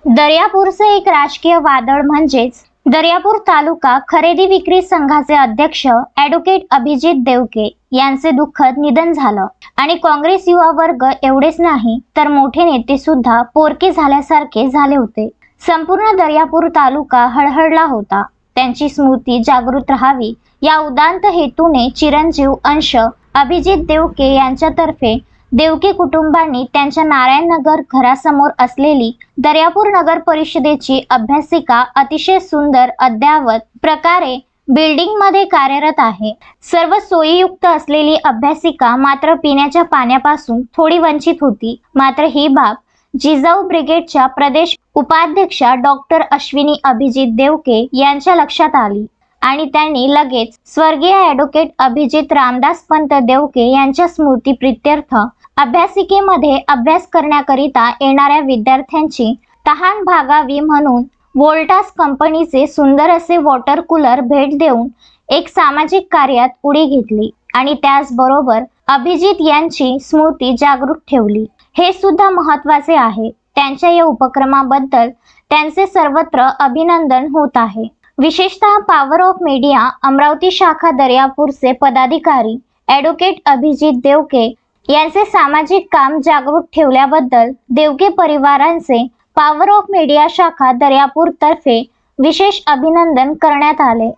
दर्यापूरचे एक राजकीय वादळ म्हणजेच दर्यापूर तालुका खरेदी विक्री संघाचे अध्यक्ष ॲडव्होकेट अभिजित देवके यांचे दुःखद निधन झालं आणि काँग्रेस युवा वर्ग एवढेच नाही तर मोठे नेते सुद्धा पोरके झाल्यासारखे झाले होते। संपूर्ण दर्यापूर तालुका हळहळला होता। त्यांची स्मृती जागृत राहावी या उदात्त हेतूने चिरंजीव अंश अभिजित देवके यांच्यातर्फे देवके कुटुंबांनी त्यांच्या नारायणनगर घरासमोर असलेली दर्यापूर नगर परिषदेची अभ्यासिका अतिशय सुंदर अद्यावत प्रकारे बिल्डिंग मध्ये कार्यरत आहे। सर्व सोयीयुक्त असलेली अभ्यासिका मात्र पिण्याच्या पाण्यापासून थोडी वंचित होती। मात्र ही बाब जिजाऊ ब्रिगेडच्या प्रदेश उपाध्यक्षा डॉक्टर अश्विनी अभिजित देवके यांच्या लक्षात आली आणि त्यांनी लगेच स्वर्गीय ॲडव्होकेट अभिजित रामदास पंत देवके यांच्या स्मृती प्रित्यर्थ अभ्यासिकेमध्ये अभ्यास करण्याकरिता येणाऱ्या विद्यार्थ्यांची तहान भागावी म्हणून वोल्टास कंपनीचे सुंदर असे वॉटर कूलर भेट देऊन एक सामाजिक कार्यात उडी घेतली आणि त्याचबरोबर अभिजित यांची स्मृती जागृत ठेवली। हे सुद्धा महत्त्वाचे आहे। त्यांच्या या उपक्रमाबद्दल त्यांचे सर्वत्र अभिनंदन होत आहे। विशेषतः पॉवर ऑफ मीडिया अमरावती शाखा दर्यापूरचे पदाधिकारी ॲडव्होकेट अभिजित देवके यांचे सामाजिक काम जागृत ठेवल्याबद्दल देवके परिवारांचे पॉवर ऑफ मीडिया शाखा दर्यापूर तर्फे विशेष अभिनंदन करण्यात आले।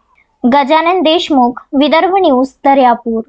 गजानन देशमुख, विदर्भ न्यूज, दर्यापूर।